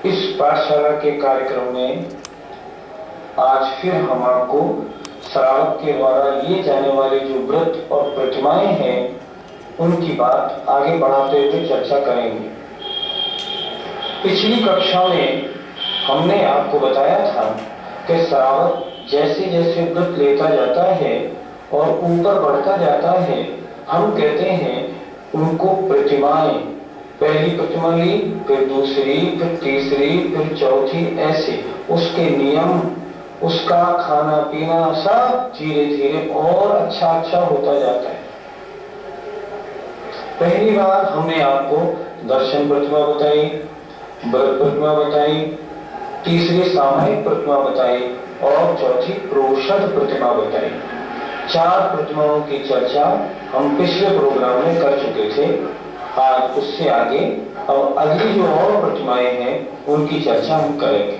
इस पाठशाला के कार्यक्रम में आज फिर हम आपको श्रावक के द्वारा लिए जाने वाले जो व्रत और प्रतिमाएं हैं उनकी बात आगे बढ़ाते हुए चर्चा करेंगे। पिछली कक्षा में हमने आपको बताया था कि श्रावक जैसे जैसे व्रत लेता जाता है और ऊपर बढ़ता जाता है, हम कहते हैं उनको प्रतिमाएं, पहली प्रतिमा ली, फिर दूसरी, फिर तीसरी, फिर चौथी, ऐसे उसके नियम, उसका खाना पीना सब धीरे धीरे और अच्छा होता जाता है। पहली बार हमने आपको दर्शन प्रतिमा बताई, व्रत प्रतिमा बताई, तीसरी सामयिक प्रतिमा बताई और चौथी प्रोषद प्रतिमा बताई। 4 प्रतिमाओं की चर्चा हम पिछले प्रोग्राम में कर चुके थे। आज उससे आगे अब अगली जो और प्रतिमाएं हैं उनकी चर्चा हम करेंगे।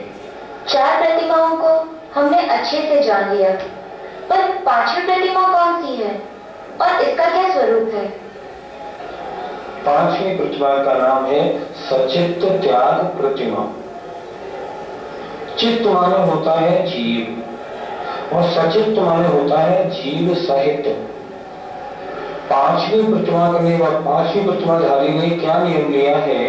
4 प्रतिमाओं को हमने अच्छे से जान लिया, पर 5वीं प्रतिमा कौन सी है और इसका क्या स्वरूप है? 5वीं प्रतिमा का नाम है सचित्त त्याग प्रतिमा। चित्त माने होता है जीव और सचित्त माने होता है जीव सहित। 5वीं प्रतिमा करने का 5वीं प्रतिमाधारी ने क्या नियम लिया है,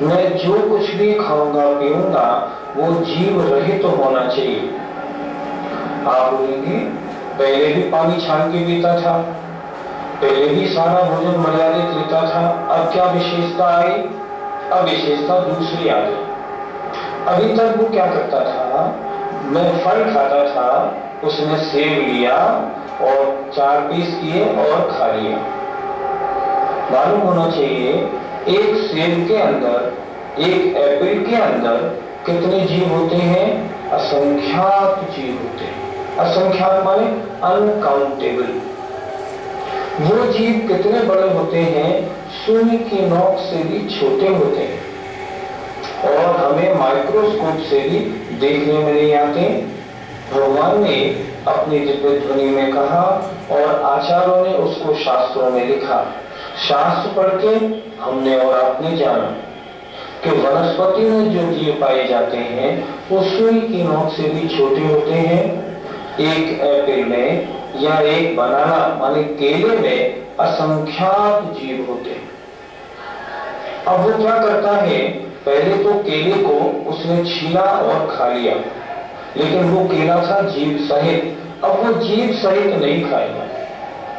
मैं जो कुछ भी खाऊंगा पीऊंगा वो जीव रहित तो होना चाहिए। आप बोलेंगे पहले भी पानी छान के पीता था, पहले भी सारा भोजन मर्यादित लेता था, अब क्या विशेषता आई? अब विशेषता दूसरी आ गई। अभी तक वो क्या करता था, मैं फल खाता था, उसने सेब लिया और 4 पीस किए और खा लिया। मालूम होना चाहिए एक सेब के अंदर, एक एप्पल के अंदर कितने जीव होते हैं? असंख्यात जीव होते हैं। असंख्यात माने अनकाउंटेबल। वो जीव कितने बड़े होते हैं? सुई की नोक से भी छोटे होते हैं और हमें माइक्रोस्कोप से भी देखने में नहीं आते। भगवान ने अपनी दिव्य ध्वनि में कहा और आचार्यों ने उसको शास्त्रों में लिखा। शास्त्र पढ़ के हमने और आपने जाना कि वनस्पति में जो जीव पाए जाते हैं वो सुई की नोक से भी छोटे होते हैं। एक एप्पल में या एक बनाना माने केले में असंख्यात जीव होते हैं। अब वो क्या करता है, पहले तो केले को उसने छीला और खा लिया, लेकिन वो केला था जीव सहित। अब वो जीव सहित नहीं खाएगा।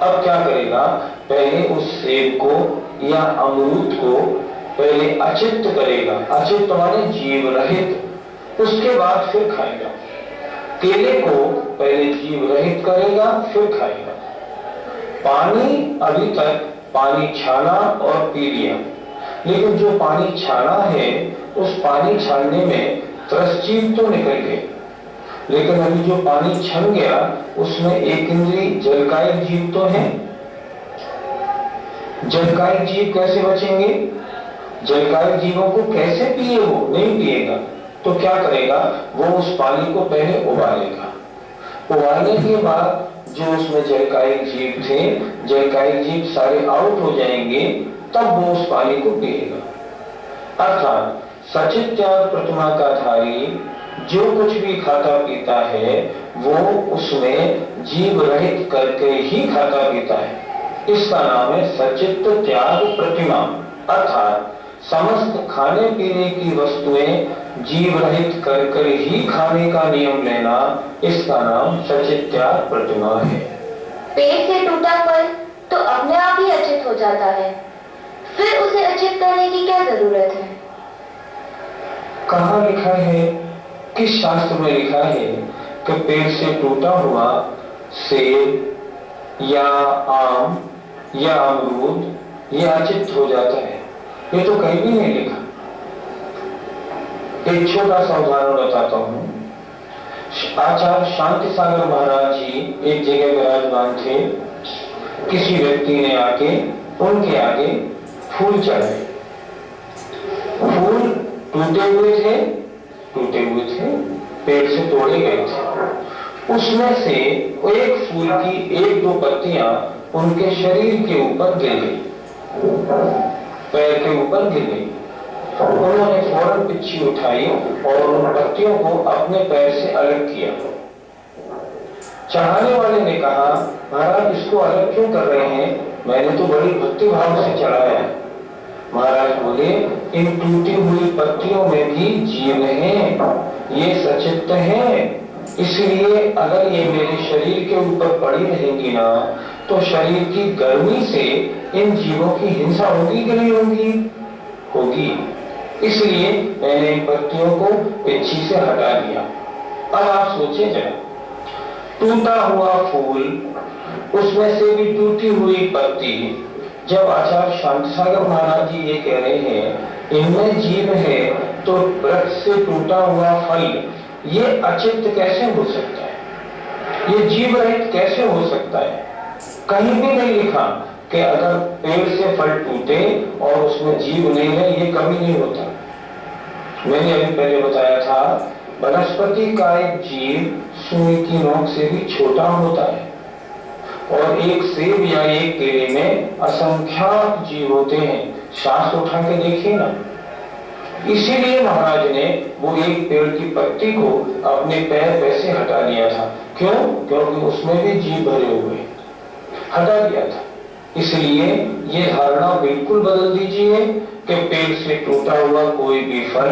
अब क्या करेगा, पहले उस सेब को या अमरूद को पहले अचित्त करेगा, अचित्त माने जीव रहित, उसके बाद फिर खाएगा। केले को पहले जीव रहित करेगा फिर खाएगा। पानी अभी तक पानी छाना और पी लिया, लेकिन जो पानी छाना है उस पानी छानने में 10 जीव तो निकल गए, लेकिन अभी जो पानी छन गया उसमें एक इंद्री जलकायिक जीव तो है। जलकायिक जीव कैसे बचेंगे? जलकायिक जीवों को कैसे पिए? वो नहीं पिएगा तो क्या करेगा, वो उस पानी को पहले उबालेगा। उबालने के बाद जो उसमें जलकायिक जीव थे, जलकायिक जीव सारे आउट हो जाएंगे, तब वो उस पानी को पिएगा। अर्थात सचित्त त्याग प्रतिमा का धारी जो कुछ भी खाता पीता है वो उसमें जीव रहित करके ही खाता पीता है। इसका नाम है सचित्त त्याग प्रतिमा। अर्थात समस्त खाने पीने की वस्तुएं जीव रहित कर ही खाने का नियम लेना, इसका नाम सचित्त त्याग प्रतिमा है। पेट से टूटा फल तो अपने आप ही अचित हो जाता है, फिर उसे अचित करने की क्या जरूरत है? कहाँ लिखा है, किस शास्त्र में लिखा है कि पेट से टूटा हुआ सेब या आम या अमरूद ये अचित हो जाता है? ये तो कहीं भी नहीं लिखा। एक छोटा सा उदाहरण बताता हूँ। आचार्य शांति सागर महाराज जी एक जगह विराजमान थे। किसी व्यक्ति ने आके उनके आगे फूल चढ़ाए। फूल टूटे हुए थे, पेड़ से तोड़े गए थे। उसमें से एक फूल की 1-2 पत्तियां उनके शरीर के ऊपर गिर गई, पैर के ऊपर गिर गई। उन्होंने फौरन बिच्छी उठाई और उन पत्तियों को अपने पैर से अलग किया। चढ़ाने वाले ने कहा, महाराज इसको अलग क्यों कर रहे हैं? मैंने तो बड़ी भक्ति भाव से चढ़ाया है। महाराज बोले, इन टूटी हुई पत्तियों में भी जीव हैं, ये सचित्त हैं, इसलिए अगर ये मेरे शरीर के ऊपर पड़ी रहेंगी ना तो शरीर की गर्मी से इन जीवों की हिंसा होगी कि नहीं होगी? होगी। इसलिए मैंने इन पत्तियों को बिच्छी से हटा दिया। अब आप सोचिए जरा, टूटा हुआ फूल, उसमें से भी टूटी हुई पत्ती। जब आचार्य शांति सागर महाराज जी ये कह रहे हैं इनमें जीव है, तो वृक्ष से टूटा हुआ फल ये अचित्त कैसे हो सकता है? ये जीव रहित कैसे हो सकता है? कहीं भी नहीं लिखा कि अगर पेड़ से फल टूटे और उसमें जीव नहीं है, ये कभी नहीं होता। मैंने अभी पहले बताया था, वनस्पति का एक जीव सुई की नोक से भी छोटा होता है और एक सेब या एक केले में असंख्यात जीव होते हैं। सांस उठा के देखिए ना। इसीलिए महाराज ने वो एक पेड़ की पत्ती को अपने पैर से हटा दिया था। क्यों? क्योंकि उसमें भी जीव भरे हुए, हटा दिया था। इसलिए ये धारणा बिल्कुल बदल दीजिए कि पेड़ से टूटा हुआ कोई भी फल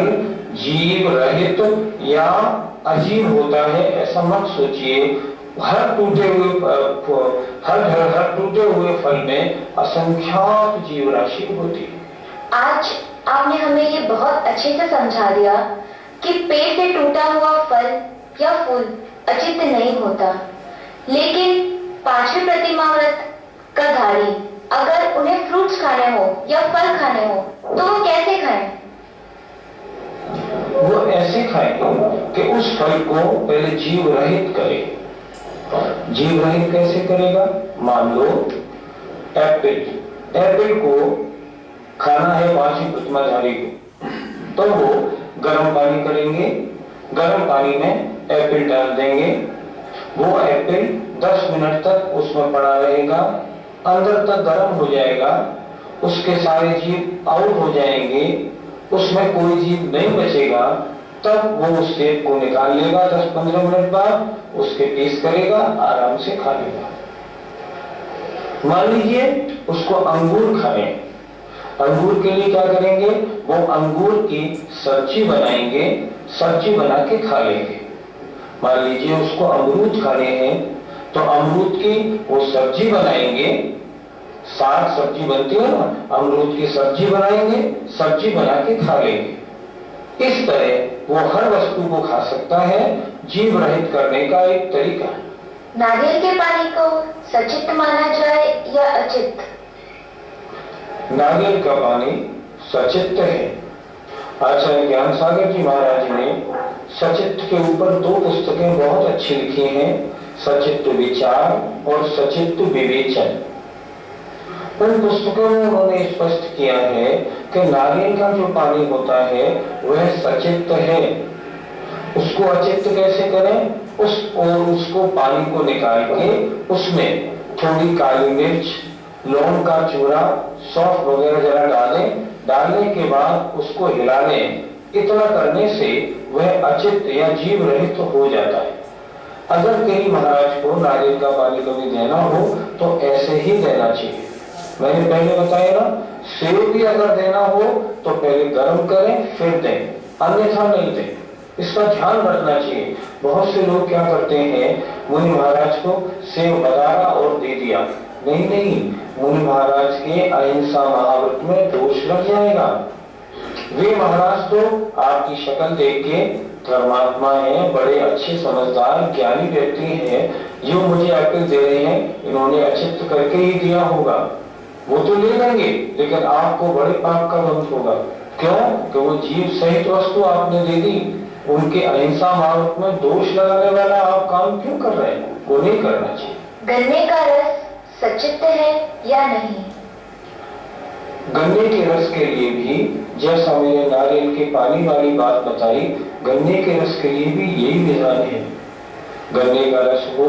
जीव रहित या अजीब होता है, ऐसा मत सोचिए। हर टूटे हुए फल में असंख्यात जीव राशि होती है। आज आपने हमें ये बहुत अच्छे से समझा दिया कि पेड़ से टूटा हुआ फल या फूल अचित्त नहीं होता, लेकिन पांचवी प्रतिमा व्रत का धारी अगर उन्हें फ्रूट्स खाने हो या फल खाने हो तो वो कैसे खाएं? वो ऐसे खाएंगे कि उस फल को पहले जीव रहित करे। जीव रहित कैसे करेगा? मान लो एप्पल को खाना है पांचवी प्रतिमाधारी को, तो वो गर्म पानी करेंगे, गर्म पानी में एप्पल डाल देंगे। वो एप्पल 10 मिनट तक उसमें पड़ा रहेगा, अंदर तक गर्म हो जाएगा, उसके सारे जीव आउट हो जाएंगे, उसमें कोई जीव नहीं बचेगा। तब वो उस सेब को निकाल लेगा, 10-15 मिनट बाद उसके पीस करेगा, आराम से खा लेगा। मान लीजिए उसको अंगूर खाएं, अंगूर के लिए क्या करेंगे? वो अंगूर की सब्जी बनाएंगे, सब्जी बना के खा लेंगे। मान लीजिए उसको अमरूद खाने हैं तो अमरूद की वो सब्जी बनाएंगे, साग सब्जी बनती है ना, अमरूद की सब्जी बनाएंगे, सब्जी बना के खा लेंगे। इस तरह वो हर वस्तु को खा सकता है, जीव रहित करने का एक तरीका है। नारियल के पानी को सचित्त माना जाए या अचित्त? नारियल का पानी सचित्त है। आचार्य ज्ञान सागर जी महाराज ने सचित्त के ऊपर 2 पुस्तकें बहुत अच्छी लिखी हैं, सचित्त विचार और सचित्त विवेचन। उन पुस्तकों में उन्होंने स्पष्ट किया है कि नारियल का जो पानी होता है वह सचित्त है। उसको अचित्त कैसे करें? उसको पानी को निकाल के उसमें थोड़ी काली मिर्च, लौंग का चूरा, सौंफ वगैरह जरा डालें, डालने के बाद उसको हिला लें। इतना करने से वह अचित्त या जीव रहित हो जाता है। अगर कहीं महाराज को नारियल का पानी कभी देना हो तो ऐसे ही देना चाहिए। मैंने पहले बताया ना, सेब भी अगर देना हो तो पहले गर्म करें फिर दें, अन्यथा नहीं दें। इसका ध्यान रखना चाहिए। बहुत से लोग क्या करते हैं, मुनि महाराज को सेब बदारा और दे दिया। नहीं, मुनि महाराज के अहिंसा महाव्रत में दोष लग जाएगा। वे महाराज तो आपकी शक्ल देख के धर्मात्मा है, बड़े अच्छे समझदार ज्ञानी व्यक्ति हैं, जो मुझे एप्पल दे रहे हैं इन्होंने अचित्त करके ही दिया होगा, वो तो ले लेंगे, लेकिन आपको बड़े पाप का बंध होगा। क्यों? कि वो जीव सहित वस्तु आपने दे दी। उनके अहिंसा मार्ग में दोष लगाने वाला आप काम क्यों कर रहे हैं? वो नहीं करना चाहिए। गन्ने का रस सचित्त है या नहीं? गन्ने के रस के लिए भी, जैसा मैंने नारियल के पानी वाली बात बताई, गन्ने के रस के लिए भी यही विधान है। गन्ने का रस हो,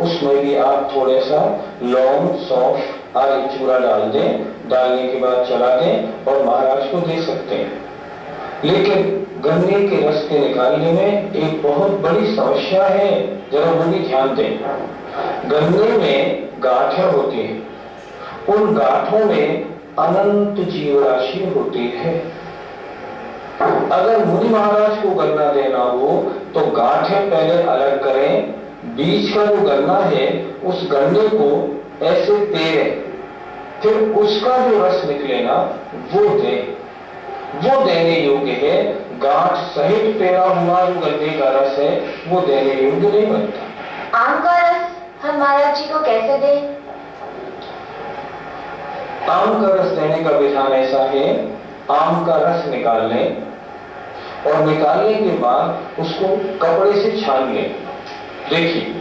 उसमें भी आप थोड़ा सा लौंग, सौंफ आदि चूरा डाल दें, डालने के बाद चला दें और महाराज को दे सकते हैं। लेकिन गन्ने के रस के निकालने में एक बहुत बड़ी समस्या है, जरा वो भी ध्यान दें। गन्ने में गांठें होती हैं, उन गांठों में अनंत जीवराशि होती है। अगर मुनि महाराज को गन्ना देना हो तो गांठें पहले अलग करें, बीच का जो गन्ना है उस गन्ने को ऐसे पेरें, फिर उसका जो रस निकले ना वो दें, वो देने योग्य है। गांठ सहित पेरा हुआ जो गन्ने का रस है वो देने योग्य नहीं बनता। आम का रस हम महाराज जी को कैसे दें? आम का रस देने का विधान ऐसा है, आम का रस निकाल लें और निकालने के बाद उसको कपड़े से छान लें। देखिए,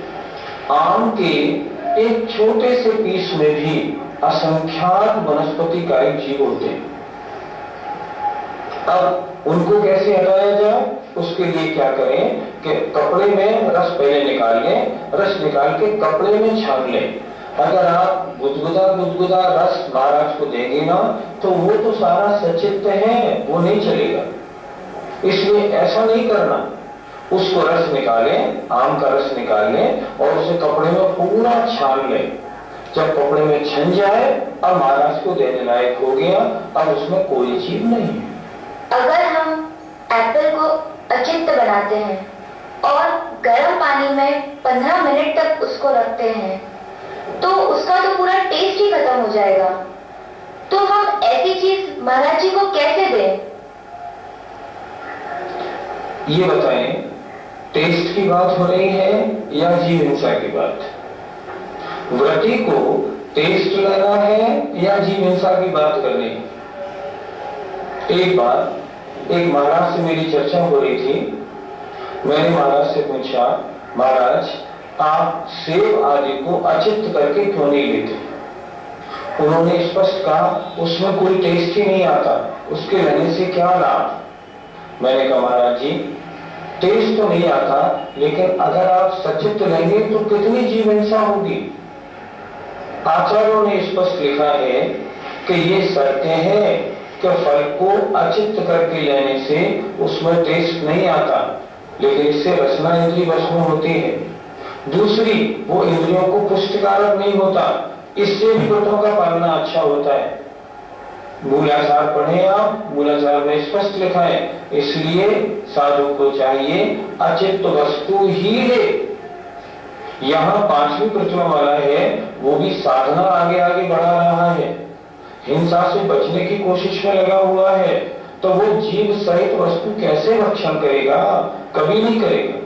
आम के एक छोटे से पीस में भी असंख्यात वनस्पति कारक जीव होते हैं। अब उनको कैसे हटाया जाए, उसके लिए क्या करें कि कपड़े में रस पहले निकाल लें, रस निकाल के कपड़े में छान लें। अगर आप गुदगुदा रस महाराज को देंगे ना तो वो तो सारा सचित्त है, वो नहीं चलेगा। इसलिए ऐसा नहीं करना, उसको रस निकालें, आम का रस निकाल लें और उसे कपड़े में पूरा छान लें। जब कपड़े में छन जाए अब महाराज को देने लायक हो गया, अब उसमें कोई जीव नहीं है। अगर हम एप्पल को अचित्त बनाते हैं और गर्म पानी में 15 मिनट तक उसको रखते हैं तो उसका तो पूरा टेस्ट ही खत्म हो जाएगा। तो हम ऐसी चीज महाराज जी को कैसे दें? ये बताएं, टेस्ट की बात हो रही है या जीव हिंसा की बात? व्रती को टेस्ट लेना है या जीव हिंसा की बात करनी है? एक बार एक महाराज से मेरी चर्चा हो रही थी। मैंने महाराज से पूछा, महाराज आप सेब आदि को अचित्त करके क्यों नहीं लेते? उन्होंने स्पष्ट कहा उसमें कोई टेस्ट ही नहीं आता, उसके लेने से क्या लाभ? मैंने कहा महाराज जी टेस्ट तो नहीं आता, लेकिन अगर आप सचित्त लेंगे तो कितनी जीव हिंसा होगी। आचार्यों ने स्पष्ट लिखा है कि ये शर्तें हैं कि फल को अचित्त करके लेने से उसमें टेस्ट नहीं आता, लेकिन इससे रसना इंद्रिय वश में होती है। दूसरी, वो इंद्रियों को पुष्टिकारक नहीं होता, इससे भी व्रतों का पालना अच्छा होता है। मूलाचार पढ़े आप, मूलाचार में स्पष्ट लिखा है, इसलिए साधु को चाहिए अचित्त वस्तु ही ले। यहाँ 5वीं प्रतिमा वाला है, वो भी साधना आगे आगे बढ़ा रहा है, हिंसा से बचने की कोशिश में लगा हुआ है, तो वो जीव सहित वस्तु कैसे भक्षण करेगा? कभी नहीं करेगा।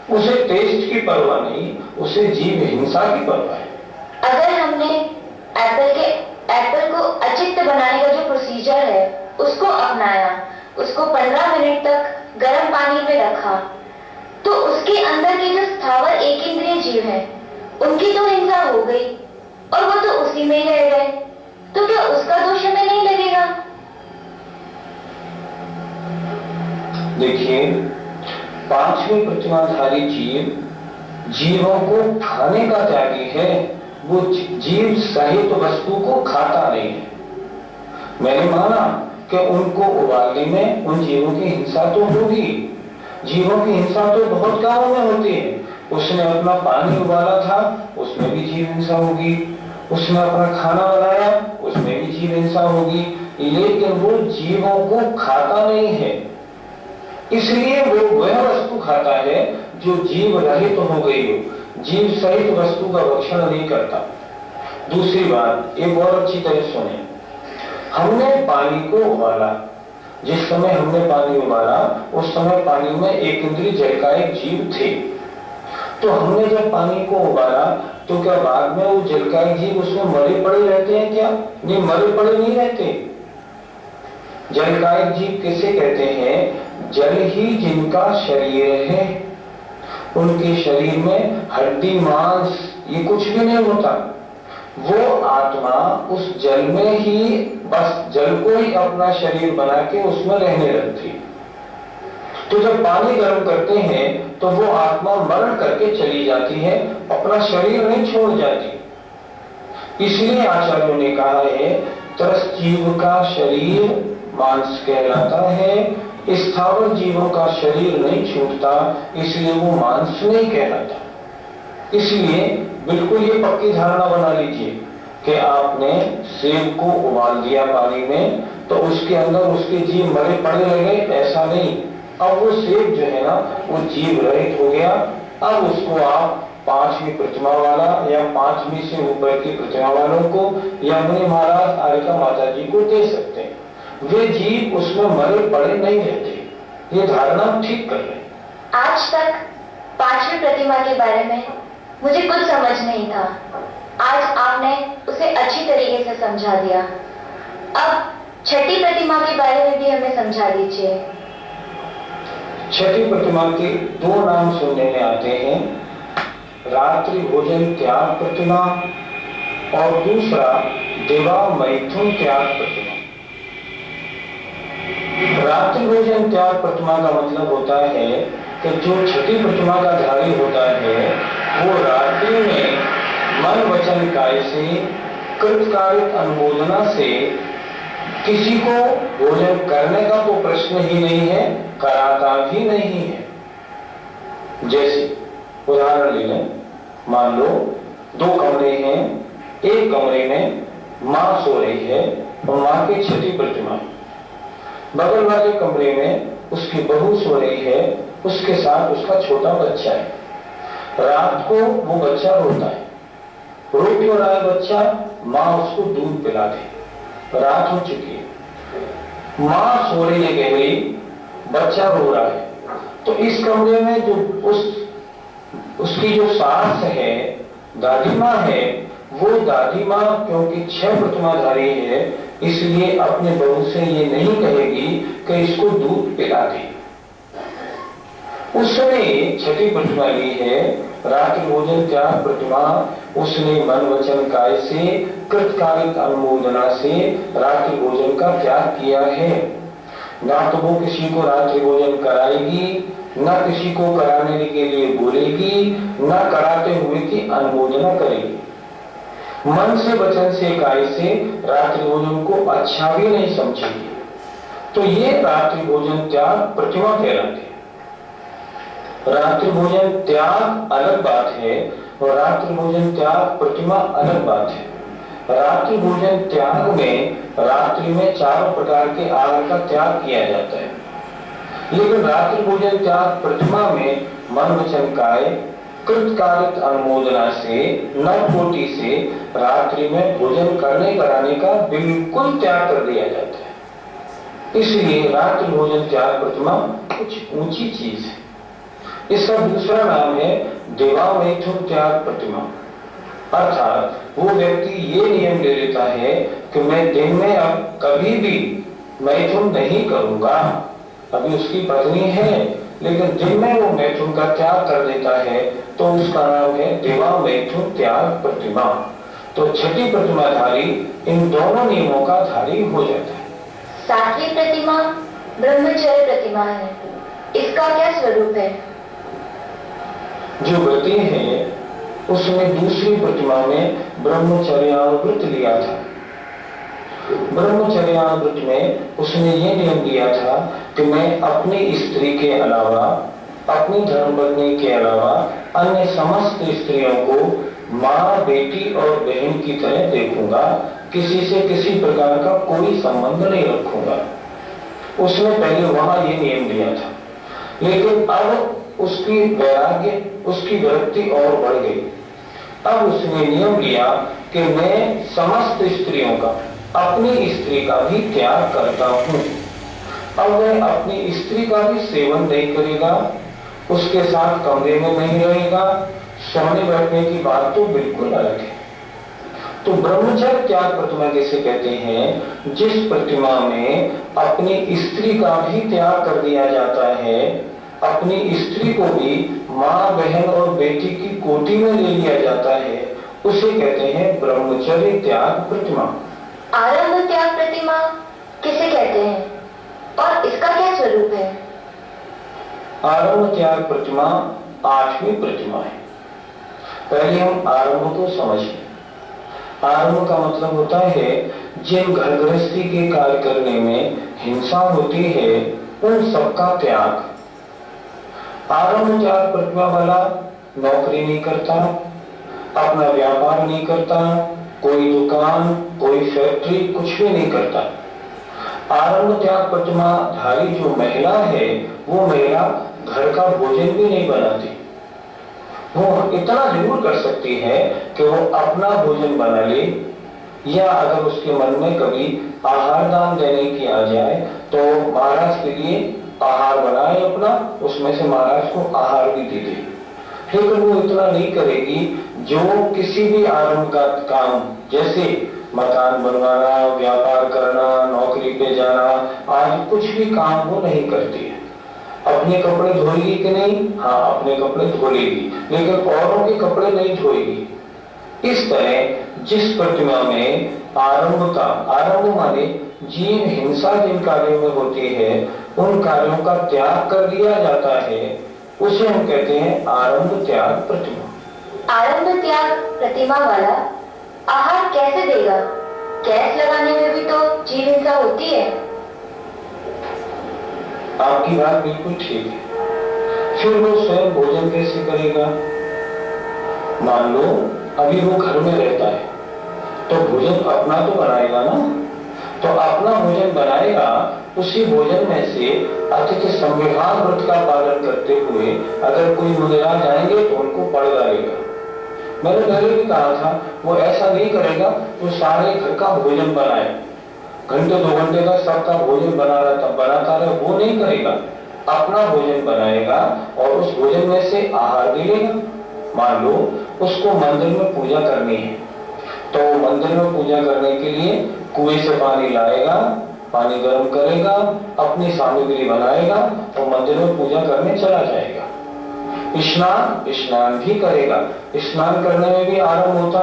उसे टेस्ट की परवाह नहीं, उसे जीव हिंसा की परवाह है। अगर हमने एप्पल को अचित्त बनाने का जो प्रोसीजर है उसको अपनाया, उसको 15 मिनट तक गर्म पानी में रखा, तो उसके अंदर के जो स्थावर एक इंद्रिय जीव हैं, उनकी तो हिंसा हो गई और वो तो उसी में ही रह गए, तो क्या उसका दोष हमें नहीं लगेगा? देखिए, 5वीं प्रतिमाधारी जीवों को खाने का त्यागी है, वो जीव सहित वस्तु को खाता नहीं है। मैंने माना कि उनको उबालने में उन जीवों की हिंसा तो होगी, जीवों की हिंसा तो बहुत कामों में होती है। उसने अपना पानी उबाला था, उसमें भी जीव हिंसा होगी, उसने अपना खाना बनाया, उसमें भी जीव हिंसा होगी, लेकिन वो जीवों को खाता नहीं है। इसलिए वो वह वस्तु खाता है जो जीव रहित तो हो गई हो, जीव सहित वस्तु का भक्षण नहीं करता। दूसरी बात, एक और अच्छी तरह सुने, हमने पानी को उबाला, जिस समय हमने पानी उबाला उस समय पानी में एक इंद्रिय जल का एक जीव थे। तो हमने जब पानी को उबाला तो क्या बाद में वो जल का एक जीव उसमें मरे पड़े रहते हैं क्या? नहीं, मरे पड़े नहीं रहते। जल का एक जीव किसे कहते हैं? जल ही जिनका शरीर है, उनके शरीर में हड्डी मांस ये कुछ भी नहीं होता। वो आत्मा उस जल में ही, बस जल को ही अपना शरीर बना के उसमें रहने लगती। तो जब पानी गर्म करते हैं तो वो आत्मा मरण करके चली जाती है, अपना शरीर नहीं छोड़ जाती। इसलिए आचार्यों ने कहा है त्रस्त जीव का शरीर मांस कहलाता है, स्थावर जीवों का शरीर नहीं छूटता, इसलिए वो मांस नहीं कहलाता। इसलिए बिल्कुल ये पक्की धारणा बना लीजिए कि आपने सेब को उबाल दिया पानी में तो उसके अंदर उसके जीव मरे पड़े रह गए, ऐसा नहीं। अब वो सेब जो है ना वो जीव रहित हो गया। अब उसको आप 5वीं प्रतिमा वाला या 5वीं से ऊपर की प्रतिमा वालों को या मुनि महाराज आर्यका माता जी को दे सकते हैं। वे जीव उसमें मरे पड़े नहीं रहते। ये धारणा ठीक कर रहे हैं। आज तक 5वीं प्रतिमा के बारे में मुझे कुछ समझ नहीं था। आज आपने उसे अच्छी तरीके से समझा दिया। अब 6ठी प्रतिमा के बारे में भी हमें समझा दीजिए। 6ठी प्रतिमा के 2 नाम सुनने में आते हैं, रात्रि भोजन त्याग प्रतिमा और दूसरा देवा मैथुन त्याग प्रतिमा। रात्रि भोजन त्याग प्रतिमा का मतलब होता है कि जो 6ठी प्रतिमा का धारी होता है वो रात्रि में मन वचन काय से कृतकारिक अनुमोदना से किसी को भोजन करने का तो प्रश्न ही नहीं है, कराता भी नहीं है। जैसे उदाहरण ले लें, मान लो 2 कमरे हैं, एक कमरे में मां सो रही है और मां की 6ठी प्रतिमा, बगल वाले कमरे में उसकी बहू सो रही है, उसके साथ उसका छोटा बच्चा है। रात को वो बच्चा रोता है, रो क्यों रहा है बच्चा? मां उसको दूध पिला दे। रात हो चुकी है, मां सोने गई, बच्चा रो रहा है, तो इस कमरे में जो उसकी जो सास है, दादी माँ है, वो दादी माँ क्योंकि 6 प्रतिमाधारी है इसलिए अपने बहू से ये नहीं कहेगी कि इसको दूध पिला दे। उसने 6ठी प्रतिमा ली है रात्रि भोजन त्याग प्रतिमा। उसने मन वचन काय से कृतकारिक अनुमोदना से रात्रि भोजन का त्याग किया है। ना तो वो किसी को रात्रि भोजन कराएगी, ना किसी को कराने के लिए बोलेगी, ना कराते हुए की अनुमोदना करेगी। मन से वचन से काय से रात्रि भोजन को अच्छा भी नहीं समझेगी। तो ये रात्रि भोजन त्याग प्रतिमा कहलाती है। रात्रि भोजन त्याग अलग बात है और रात्रि भोजन त्याग प्रतिमा अलग बात है। रात्रि भोजन त्याग में रात्रि में 4 प्रकार के आहार का त्याग किया जाता है, लेकिन रात्रि भोजन त्याग प्रतिमा में मन वचन काय कृतकारिक अनुमोदना से नवकोटि से रात्रि में भोजन करने कराने का बिल्कुल त्याग कर दिया जाता है। इसलिए रात्रि भोजन त्याग प्रतिमा कुछ ऊंची चीज है। इसका दूसरा नाम है देवा मैथुन त्याग प्रतिमा। अर्थात वो व्यक्ति ये नियम ले लेता है कि मैं दिन में अब कभी भी मैथुन नहीं करूंगा। अभी उसकी पत्नी है लेकिन दिन में वो मैथुन का त्याग कर देता है, तो उसका नाम है देवा मैथुन त्याग प्रतिमा। तो 6ठी प्रतिमाधारी इन दोनों नियमों का धारी हो जाता है। 7वीं प्रतिमा ब्रह्मचर्य प्रतिमा है, इसका क्या स्वरूप है? जो व्रती है उसने दूसरी प्रतिमा में ब्रह्मचर्याव्रत लिया था। ब्रह्मचर्याव्रत में उसने ये नियम दिया था कि मैं अपनी स्त्री के अलावा, अपनी धर्मपत्नी के अलावा अन्य समस्त स्त्रियों को माँ, बेटी और बहन की तरह देखूंगा, किसी से किसी प्रकार का कोई संबंध नहीं रखूंगा। उसने पहले वहां ये नियम दिया था, लेकिन अब उसकी वैराग्य, उसकी वृत्ति और बढ़ गई। अब उसने नियम लिया कि मैं समस्त स्त्रियों का, अपनी स्त्री का भी त्याग करता हूँ। अब वह अपनी स्त्री का भी सेवन नहीं करेगा, उसके साथ कमरे में नहीं रहेगा, सोने बैठने की बात तो बिल्कुल अलग है। तो ब्रह्मचर्य त्याग प्रतिमा किसे कहते हैं? जिस प्रतिमा में अपनी स्त्री का भी त्याग कर दिया जाता है, अपनी स्त्री को भी माँ, बहन और बेटी की कोटि में ले लिया जाता है, उसे कहते हैं ब्रह्मचर्य त्याग प्रतिमा। आरंभ त्याग प्रतिमा किसे कहते हैं और इसका क्या स्वरूप है? आरंभ त्याग प्रतिमा 8वीं प्रतिमा है। पहले हम आरंभ को समझें। आरंभ का मतलब होता है जिन घर गृहस्थी के कार्य करने में हिंसा होती है उन सबका त्याग। आरंभ त्याग प्रतिमा वाला नौकरी नहीं करता, अपना व्यापार नहीं करता, कोई दुकान, कोई फैक्ट्री, कुछ भी नहीं करता। आरंभ त्याग प्रतिमा धारी जो महिला है, वो महिला घर का भोजन भी नहीं बनाती। वो इतना जरूर कर सकती है कि वो अपना भोजन बना ले, या अगर उसके मन में कभी आहार दान देने की आ जाए तो महाराज के लिए आहार बनाए अपना, उसमें से महाराज को आहार भी दे दे। लेकिन वो इतना नहीं करेगी जो किसी भी आरंभ का काम, जैसे मकान बनवाना, व्यापार करना, नौकरी पे जाना, आज कुछ भी काम वो नहीं करती है। अपने कपड़े धोएगी कि नहीं? हाँ, अपने कपड़े धो लेगी, लेकिन औरों के कपड़े नहीं धोएगी। इस तरह जिस प्रतिमा में आरंभ माने जीव हिंसा जिन कार्यों में होती है, उन कार्यों का त्याग कर दिया जाता है, उसे हम कहते हैं आरंभ त्याग प्रतिमा। आरंभ त्याग प्रतिमा वाला आहार कैसे देगा? गैस लगाने में भी तो जीव हिंसा होती है। आपकी बात बिल्कुल ठीक है। फिर वो स्वयं भोजन कैसे करेगा? मान लो अभी वो घर में रहता है तो भोजन अपना तो बनाएगा ना, तो अपना भोजन बनाएगा, उसी भोजन में से अतिथि संविधान व्रत का पालन करते हुए अगर कोई मुनिराज जाएंगे तो उनको पढ़ डालेगा। मैंने पहले भी कहा था, वो ऐसा नहीं करेगा जो सारे घर का भोजन बनाए, घंटे 2 घंटे का सबका भोजन बनाता रहे, वो नहीं करेगा। अपना भोजन बनाएगा और उस भोजन में से आहार दे लेगा। मान लो उसको मंदिर में पूजा करनी है, तो मंदिर में पूजा करने के लिए कुएं से पानी लाएगा, पानी गर्म करेगा, अपनी सामग्री बनाएगा और मंदिर में पूजा करने चला जाएगा। स्नान भी करेगा। स्नान करने में भी आरंभ होता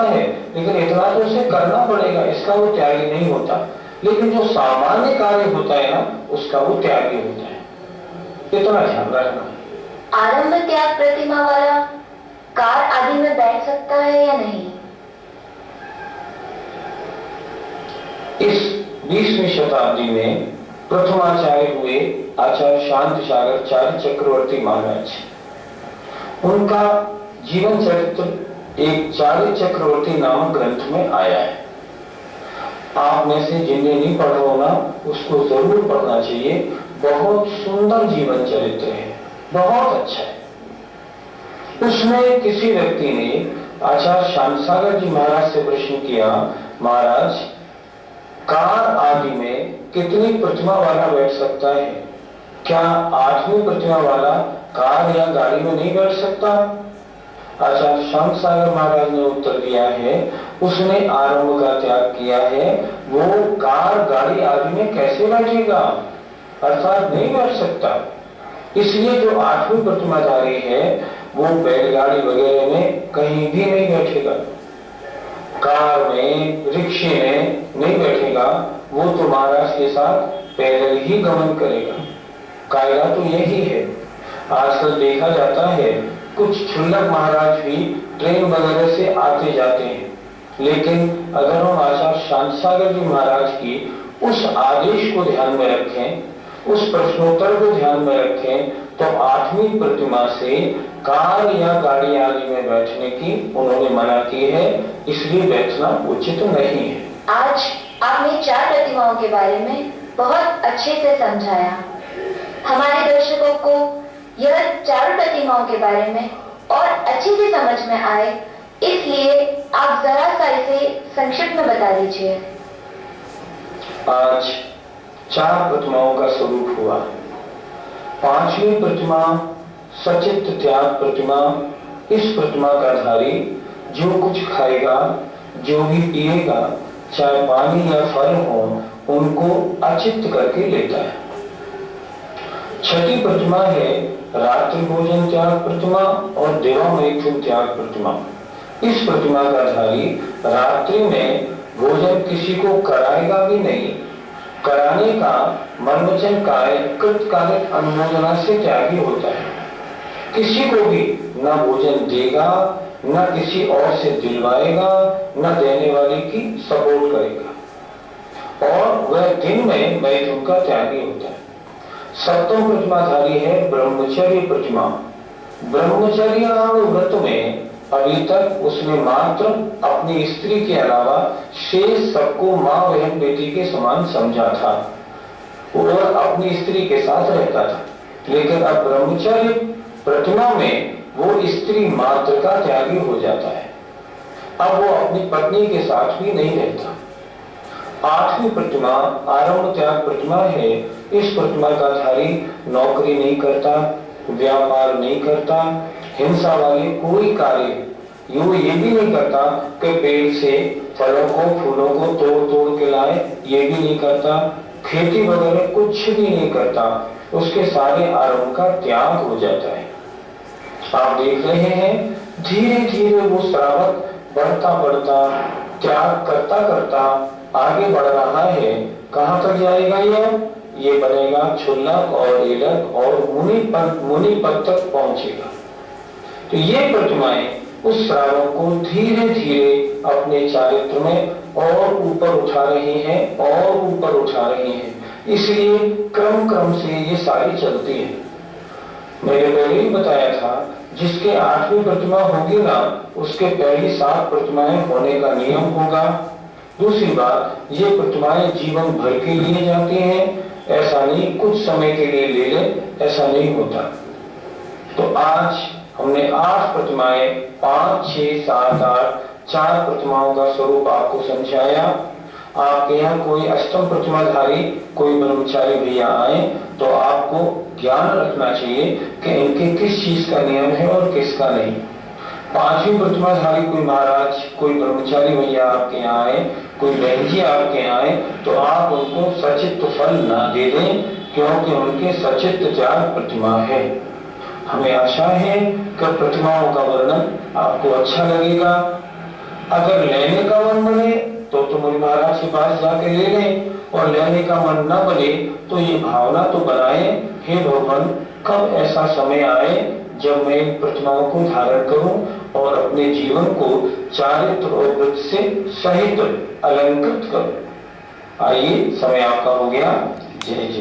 है, लेकिन इतना तो उसे करना पड़ेगा, इसका वो त्यागी नहीं होता। लेकिन जो सामान्य कार्य होता है ना, उसका वो त्यागी होता है। इतना ध्यान रखना। आरंभ त्याग प्रतिमा वाला कार आदि में बैठ सकता है या नहीं? इस 20वीं शताब्दी में प्रथम आचार्य हुए आचार्य शांत सागर चार्य चक्रवर्ती महाराज, उनका जीवन चरित्र एक चार्य चक्रवर्ती नामक ग्रंथ में आया है। आप में से जिन्हें नहीं पढ़ा हो ना, उसको जरूर पढ़ना चाहिए। बहुत सुंदर जीवन चरित्र है, बहुत अच्छा है। उसमें किसी व्यक्ति ने आचार्य शांत सागर जी महाराज से प्रश्न किया, महाराज कार आदि में कितनी प्रतिमा वाला बैठ सकता है? क्या 8वीं प्रतिमा वाला कार या गाड़ी में नहीं बैठ सकता? आचार्य शांत सागर महाराज ने उत्तर दिया है, उसने आरंभ का त्याग किया है, वो कार गाड़ी आदि में कैसे बैठेगा? अर्थात नहीं बैठ सकता। इसलिए जो 8वीं प्रतिमाधारी है वो बैलगाड़ी वगैरह में कहीं भी नहीं बैठेगा, कार में, रिक्शे में नहीं बैठेगा, वो तो महाराज के साथ पैदल ही गमन करेगा। कायदा तो यही है। आजकल देखा जाता है कुछ क्षुल्लक महाराज भी ट्रेन वगैरह से आते जाते हैं, लेकिन अगर हम आचार्य शांत सागर जी महाराज की उस आदेश को ध्यान में रखें, उस प्रश्नोत्तर को ध्यान में रखें, तो 8वीं प्रतिमा से कार या गाड़ी आदि में बैठने की उन्होंने मना की है, इसलिए बैठना उचित नहीं है। आज आपने 4 प्रतिमाओं के बारे में बहुत अच्छे से समझाया। हमारे दर्शकों को यह 4 प्रतिमाओं के बारे में और अच्छे से समझ में आए, इसलिए आप जरा सा इसे संक्षिप्त में बता दीजिए। आज 4 प्रतिमाओं का स्वरूप हुआ। 5वीं प्रतिमा सचित त्याग प्रतिमा। इस प्रतिमा का धारी जो कुछ खाएगा, जो भी पिएगा, चाहे पानी या फल हो, उनको अचित करके लेता है। 6ठी प्रतिमा है रात्रि भोजन त्याग प्रतिमा और देवा मैथुन त्याग प्रतिमा। इस प्रतिमा का धारी रात्रि में भोजन किसी को कराएगा भी नहीं, कराने का मन वचन कृतकालिक अनुमोदना से त्यागी होता है। किसी को भी न भोजन देगा, न किसी और से दिलवाएगा, न देने वाले की सपोर्ट करेगा, और वह दिन में मैथुन का त्यागी होता है। सप्तम प्रतिमाधारी है ब्रह्मचर्य प्रतिमा। ब्रह्मचर्य व्रत में अभी तक उसने मात्र अपनी स्त्री के अलावा शेष सबको माँ बहन बेटी के समान समझा था और अपनी स्त्री के साथ रहता था। लेकिन अब ब्रह्मचर्य प्रतिमा में वो स्त्री मात्र का त्यागी हो जाता है। अब वो अपनी पत्नी के साथ भी नहीं रहता। आठवीं प्रतिमा आरंभ त्याग प्रतिमा है। इस प्रतिमा का धारी नौकरी नहीं करता, व्यापार नहीं करता, हिंसा वाले कोई कार्य यूं ये भी नहीं करता कि पेड़ से फलों को फूलों को तोड़ तोड़ के लाए, ये भी नहीं करता, खेती वगैरह कुछ भी नहीं करता। उसके सारे आरंभ का त्याग हो जाता है। आप देख रहे हैं धीरे धीरे वो श्रावक बढ़ता बढ़ता त्याग करता करता आगे बढ़ रहा है। कहां तक जाएगा ये बनेगा क्षुल्लक और एलक और मुनि पद तक पहुंचेगा। तो ये प्रतिमाएं उस श्रावक को धीरे धीरे अपने चारित्र में और ऊपर उठा रही हैं और ऊपर उठा रही हैं। इसलिए क्रम क्रम से ये सारी चलती है। मैंने पहले ही बताया था जिसके आठवीं प्रतिमा होगी ना उसके पहली 7 प्रतिमाएं होने का नियम होगा। दूसरी बात, ये प्रतिमाएं जीवन भर के लिए जाती हैं, ऐसा नहीं कुछ समय के लिए ले ले, ऐसा नहीं होता। तो आज हमने 8 प्रतिमाएं 5, 6, 7, 8 4 प्रतिमाओं का स्वरूप आपको समझाया। आपके यहाँ कोई अष्टम प्रतिमाधारी कोई ब्रह्मचारी भैया आए तो आपको ज्ञान रखना चाहिए कि इनके किस चीज का नियम है और किसका नहीं। 5वीं प्रतिमाधारी कोई महाराज कोई ब्रह्मचारी भैया आपके यहाँ आए, कोई बहन जी आपके यहाँ आए तो आप उनको सचित्त फल ना दे दें, क्योंकि उनके सचित्त त्याग प्रतिमा है। हमें आशा है कि प्रतिमाओं का वर्णन आपको अच्छा लगेगा। अगर लेने का मन बने तो मुनि महाराज के पास जाके ले लें, और लेने का मन न बने तो ये भावना तो बनाए, हे भगवान कब ऐसा समय आए जब मैं इन प्रतिमाओं को धारण करूं और अपने जीवन को चारित्र और व्रत से सहित अलंकृत करूं। आइए समय आपका हो गया। जय जय।